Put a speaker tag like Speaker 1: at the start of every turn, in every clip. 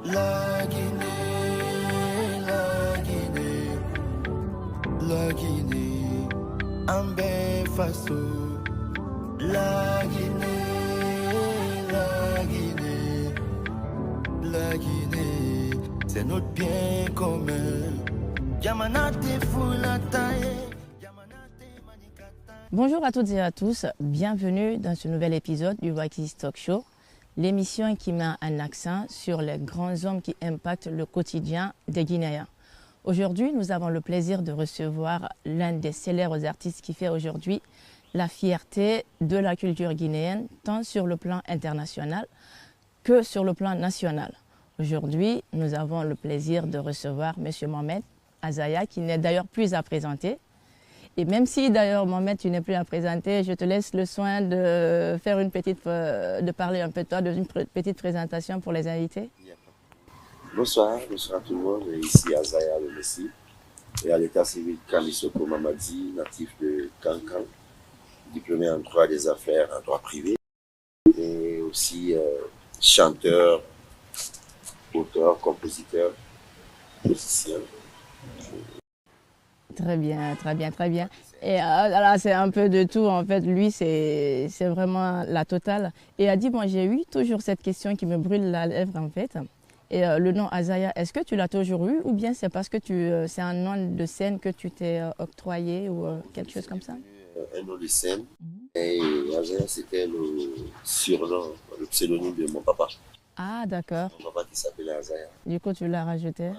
Speaker 1: La Guinée, la Guinée, la Guinée, Ambé Faso. La Guinée, la Guinée, la Guinée, c'est notre bien commun. Yamanate Fulataye.
Speaker 2: Bonjour à toutes et à tous, bienvenue dans ce nouvel épisode du Wakis Talk Show, l'émission qui met un accent sur les grands hommes qui impactent le quotidien des Guinéens. Aujourd'hui, nous avons le plaisir de recevoir l'un des célèbres artistes qui fait aujourd'hui la fierté de la culture guinéenne, tant sur le plan international que sur le plan national. Aujourd'hui, nous avons le plaisir de recevoir M. Mohamed Azaya, qui n'est d'ailleurs plus à présenter. Et même si d'ailleurs, Mohamed, tu n'es plus à présenter, je te laisse le soin de faire de parler un peu de toi, d'une petite présentation pour les invités.
Speaker 3: Bonsoir à tout le monde. Ici Azaya le Messi, et à l'état civil Kamisoko Mamadi, natif de Kankan, diplômé en droit des affaires, en droit privé, et aussi chanteur, auteur, compositeur, musicien.
Speaker 2: Très bien, très bien, très bien. Et là, c'est un peu de tout. En fait, lui, c'est vraiment la totale. Et Adi, moi, j'ai eu toujours cette question qui me brûle la lèvre, en fait. Et le nom Azaya, est-ce que tu l'as toujours eu ou bien c'est parce que c'est un nom de scène que tu t'es octroyé ou quelque chose comme ça?
Speaker 3: Un nom de scène. Et Azaya, c'était le surnom, le pseudonyme de mon papa.
Speaker 2: Ah, d'accord.
Speaker 3: Mon papa qui s'appelait Azaya.
Speaker 2: Du coup, tu l'as rajouté?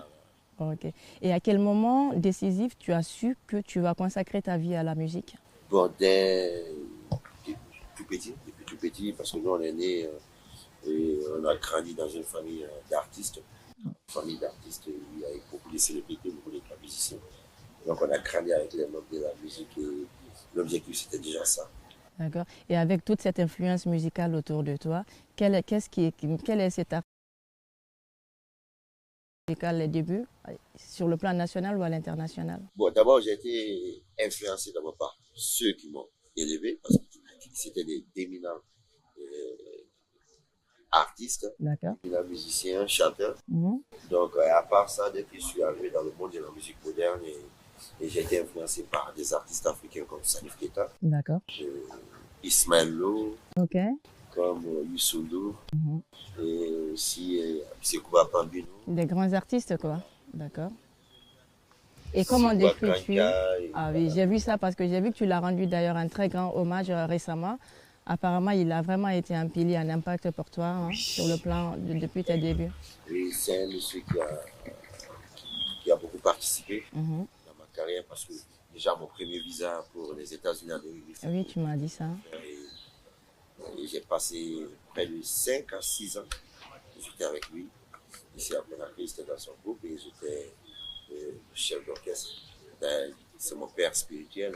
Speaker 2: Ok. Et à quel moment décisif tu as su que tu vas consacrer ta vie à la musique?
Speaker 3: Bon, depuis tout petit, parce que nous on est nés et on a grandi dans une famille d'artistes. Famille d'artistes, il y a beaucoup de célébrités, beaucoup de musiciens. Donc on a grandi avec les membres de la musique et l'objectif c'était déjà ça.
Speaker 2: D'accord. Et avec toute cette influence musicale autour de toi, quel est cet art musical les débuts, sur le plan national ou à l'international?
Speaker 3: Bon, d'abord j'ai été influencé d'abord par ceux qui m'ont élevé, parce que c'était d'éminents artistes, d'éminents musiciens, chanteurs. Donc à part ça, dès que je suis arrivé dans le monde de la musique moderne, et j'ai été influencé par des artistes africains comme Salif Keita, Ismaël Lo, comme Youssou N'Dour, et aussi Sekouba Pambino.
Speaker 2: Des grands artistes, quoi. D'accord. Et comment décris-tu? Ah oui, j'ai vu ça parce que j'ai vu que tu l'as rendu d'ailleurs un très grand hommage récemment. Apparemment, il a vraiment été un pilier, un impact pour toi, hein, sur le plan depuis tes débuts.
Speaker 3: Oui, c'est un monsieur qui a beaucoup participé dans ma carrière, parce que déjà mon premier visa pour les États-Unis en 2008.
Speaker 2: Oui, tu m'as dit ça.
Speaker 3: Et j'ai passé près de 5 à 6 ans. J'étais avec lui. Ici à Conakry, c'était dans son groupe et j'étais le chef d'orchestre. C'est mon père spirituel.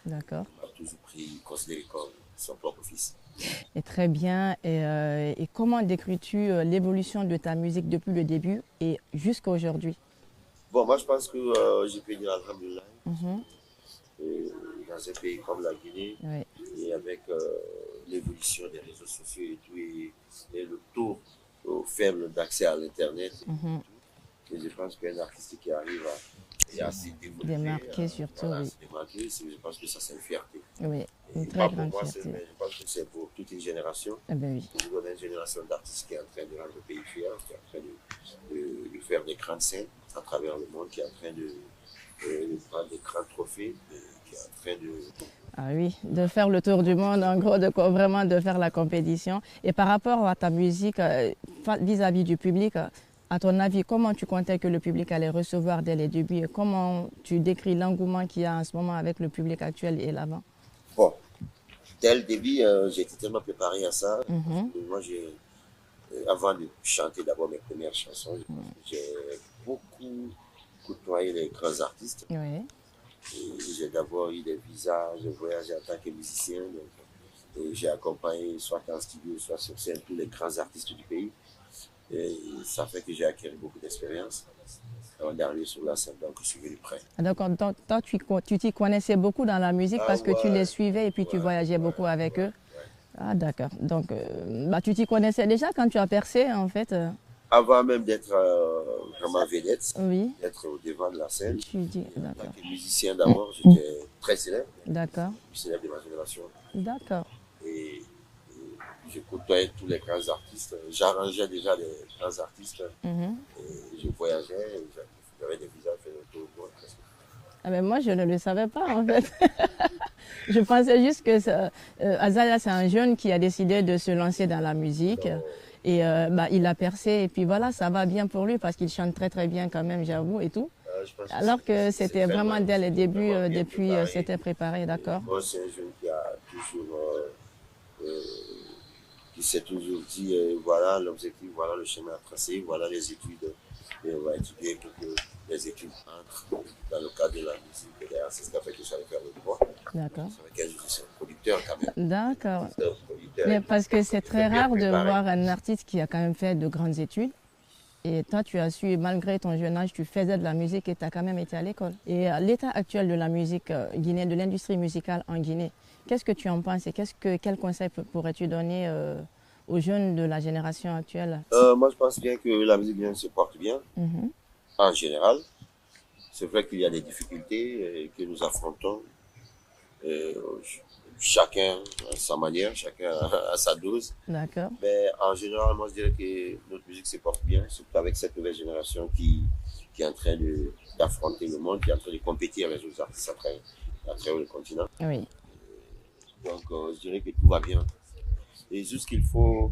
Speaker 2: D'accord.
Speaker 3: Il m'a toujours considéré comme son propre fils.
Speaker 2: Et très bien. Et comment décris-tu l'évolution de ta musique depuis le début et jusqu'à aujourd'hui?
Speaker 3: Bon, moi je pense que j'ai pu dire alhamdoulilah. Dans un pays comme la Guinée, et avec l'évolution des réseaux sociaux et tout, et le taux faible d'accès à l'internet, et je pense qu'un artiste qui arrive à s'y
Speaker 2: démarquer surtout,
Speaker 3: démarquer, je pense que ça c'est une fierté.
Speaker 2: Oui, une très grande fierté.
Speaker 3: Je pense que c'est pour toute une génération.
Speaker 2: Oui.
Speaker 3: Une génération d'artistes qui est en train de rendre le pays fier, qui est en train de faire des grandes scènes à travers le monde, qui est en train de prendre des grands trophées, qui est en train de...
Speaker 2: Ah oui, de faire le tour du monde, en gros, vraiment de faire la compétition. Et par rapport à ta musique, vis-à-vis du public, à ton avis, comment tu comptais que le public allait recevoir dès les débuts et comment tu décris l'engouement qu'il y a en ce moment avec le public actuel et l'avant?
Speaker 3: Bon, dès le début, j'ai été tellement préparé à ça. Moi, avant de chanter d'abord mes premières chansons, j'ai beaucoup côtoyé les grands artistes. J'ai d'abord eu des visas, j'ai voyagé en tant que musicien. Et j'ai accompagné soit en studio, soit sur scène tous les grands artistes du pays. Et ça fait que j'ai acquis beaucoup d'expérience. On est arrivé sur la scène, donc je suis venu près.
Speaker 2: Donc, toi, tu t'y connaissais beaucoup dans la musique parce que tu les suivais et puis tu voyageais beaucoup avec eux. Ah, d'accord. Donc, tu t'y connaissais déjà quand tu as percé, en fait.
Speaker 3: Avant même d'être vraiment vedette,
Speaker 2: Oui.
Speaker 3: d'être au devant de la scène,
Speaker 2: Tu dis,
Speaker 3: en
Speaker 2: d'accord.
Speaker 3: tant que musicien d'abord, j'étais très célèbre,
Speaker 2: D'accord.
Speaker 3: célèbre de ma génération.
Speaker 2: D'accord.
Speaker 3: Et je côtoyais tous les grands artistes. J'arrangeais déjà les grands artistes.
Speaker 2: Mhm.
Speaker 3: Et je voyageais, j'avais des visas, fait le tour du monde.
Speaker 2: Ah, mais moi, je ne le savais pas, en fait. Je pensais juste que Azalea, c'est un jeune qui a décidé de se lancer dans la musique.
Speaker 3: Non.
Speaker 2: Et il a percé. Et puis voilà, ça va bien pour lui parce qu'il chante très très bien quand même, j'avoue, et tout.
Speaker 3: Je pense
Speaker 2: Alors que c'était vraiment dès les débuts,
Speaker 3: vraiment bien
Speaker 2: depuis,
Speaker 3: préparé.
Speaker 2: c'était préparé, d'accord.
Speaker 3: Moi, c'est un jeune qui a toujours, qui s'est toujours dit, voilà l'objectif, voilà le chemin à tracer, voilà les études. Et on va étudier pour que les études entrent dans le cadre de la musique. Et d'ailleurs, c'est ce qui a fait que j'allais faire le droit.
Speaker 2: D'accord.
Speaker 3: C'est vrai que je suis un producteur quand même.
Speaker 2: D'accord.
Speaker 3: C'est un producteur.
Speaker 2: Mais parce que c'est très
Speaker 3: bien
Speaker 2: rare de
Speaker 3: préparé.
Speaker 2: voir un artiste qui a quand même fait de grandes études. Et toi, tu as su, malgré ton jeune âge, tu faisais de la musique et tu as quand même été à l'école. Et l'état actuel de la musique guinéenne, de l'industrie musicale en Guinée, qu'est-ce que tu en penses et quel conseil pourrais-tu donner aux jeunes de la génération actuelle?
Speaker 3: Moi, je pense bien que la musique guinéenne se porte bien,
Speaker 2: Mhm.
Speaker 3: en général. C'est vrai qu'il y a des difficultés que nous affrontons. Euh, chacun à sa manière, chacun à sa dose.
Speaker 2: D'accord.
Speaker 3: Mais en général, moi, je dirais que notre musique se porte bien, surtout avec cette nouvelle génération qui est en train d'affronter le monde, qui est en train de compétir avec les autres artistes à travers le continent.
Speaker 2: Oui.
Speaker 3: Donc, je dirais que tout va bien. Et juste qu'il faut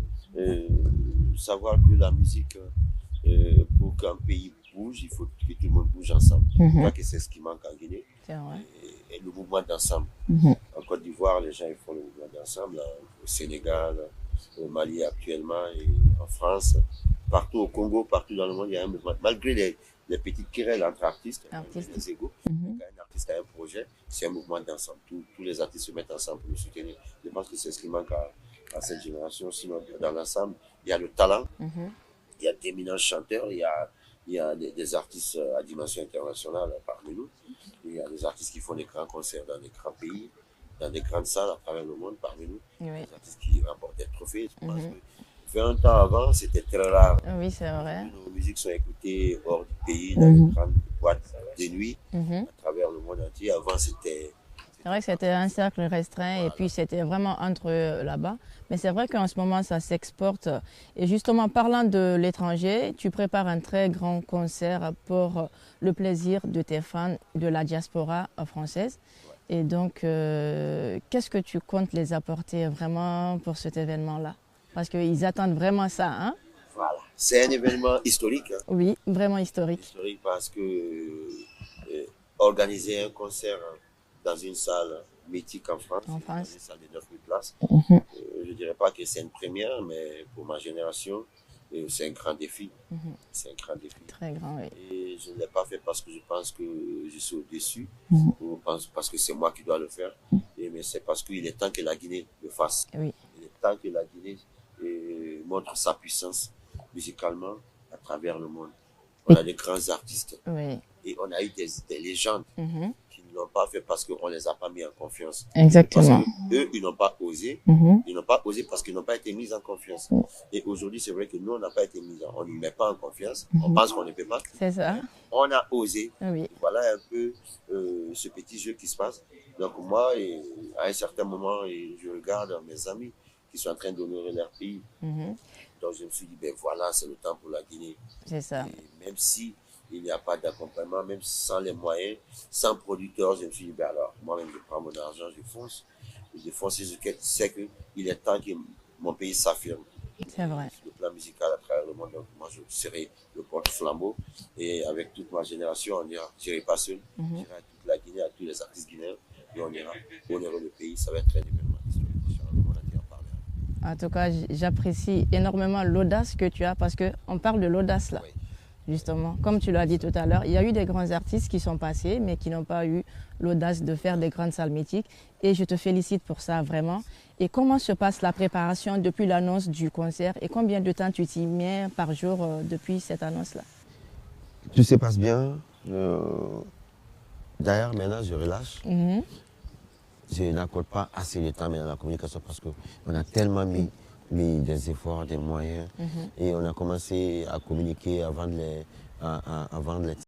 Speaker 3: savoir que la musique, pour qu'un pays bouge, il faut que tout le monde bouge ensemble. Je crois que c'est ce qui manque en Guinée.
Speaker 2: C'est vrai.
Speaker 3: Et le mouvement d'ensemble. En Côte d'Ivoire, les gens ils font le mouvement d'ensemble. Au Sénégal, au Mali actuellement, et en France. Partout au Congo, partout dans le monde, il y a un mouvement. Malgré les petites querelles entre artistes, les égos, quand un artiste a un projet, c'est un mouvement d'ensemble. Tous les artistes se mettent ensemble pour le soutenir. Je pense que c'est ce qui manque à cette génération. Sinon, dans l'ensemble, il y a le talent, il y a d'éminents chanteurs, il y a des artistes à dimension internationale parmi nous. Il y a des artistes qui font des grands concerts dans des grands pays, dans des grandes salles à travers le monde parmi nous.
Speaker 2: Oui.
Speaker 3: Des artistes qui remportent des trophées. Je pense que 20 ans avant, c'était très rare.
Speaker 2: Oui, c'est vrai.
Speaker 3: Nos musiques sont écoutées hors du pays, dans les grandes boîtes de nuit, à travers le monde entier. Avant, c'était...
Speaker 2: C'est vrai que c'était un cercle restreint et puis c'était vraiment entre eux là-bas. Mais c'est vrai qu'en ce moment, ça s'exporte. Et justement, parlant de l'étranger, tu prépares un très grand concert pour le plaisir de tes fans de la diaspora française. Et donc, qu'est-ce que tu comptes les apporter vraiment pour cet événement-là? Parce qu'ils attendent vraiment ça, hein?
Speaker 3: Voilà. C'est un événement historique. Hein.
Speaker 2: Oui, vraiment historique.
Speaker 3: Historique parce que organiser un concert dans une salle mythique en France, dans une salle de 9000 places, je ne dirais pas que c'est une première, mais pour ma génération, c'est un grand défi. C'est un grand défi.
Speaker 2: Très grand, oui.
Speaker 3: Et je ne l'ai pas fait parce que je pense que je suis au-dessus, ou parce que c'est moi qui dois le faire, mais c'est parce qu'il est temps que la Guinée le fasse.
Speaker 2: Oui.
Speaker 3: Il est temps que la Guinée montre sa puissance musicalement à travers le monde. On a des grands artistes et on a eu des légendes qui ne l'ont pas fait parce qu'on ne les a pas mis en confiance.
Speaker 2: Exactement.
Speaker 3: Parce qu'eux, ils n'ont pas osé. Ils n'ont pas osé parce qu'ils n'ont pas été mis en confiance. Et aujourd'hui, c'est vrai que nous, on n'a pas été mis on ne met pas en confiance. On pense qu'on ne peut pas.
Speaker 2: C'est ça.
Speaker 3: On a osé.
Speaker 2: Oui.
Speaker 3: Voilà un peu ce petit jeu qui se passe. Donc moi, à un certain moment, je regarde mes amis qui sont en train d'honorer leur pays. Donc je me suis dit, ben voilà, c'est le temps pour la Guinée. C'est ça. Et même si il n'y a pas d'accompagnement, même sans les moyens, sans producteurs, je me suis dit, ben alors, moi-même, je prends mon argent, je fonce. Je fonce et je sais qu'il est temps que mon pays s'affirme.
Speaker 2: C'est vrai.
Speaker 3: Sur le plan musical à travers le monde, donc moi, je serai le porte-flambeau. Et avec toute ma génération, on ira. Je n'irai pas seul. J'irai à toute la Guinée, à tous les artistes guinéens. Et on ira honorer le pays. Ça va être un événement historique.
Speaker 2: En tout cas, j'apprécie énormément l'audace que tu as parce qu'on parle de l'audace là. Oui. Justement, comme tu l'as dit tout à l'heure, il y a eu des grands artistes qui sont passés mais qui n'ont pas eu l'audace de faire des grandes salles mythiques et je te félicite pour ça vraiment. Et comment se passe la préparation depuis l'annonce du concert et combien de temps tu t'y mets par jour depuis cette annonce-là?
Speaker 3: Tout se passe bien. D'ailleurs, maintenant, je relâche. Je n'accorde pas assez de temps à la communication parce qu'on a tellement mis des efforts, des moyens. Et on a commencé à communiquer avant de les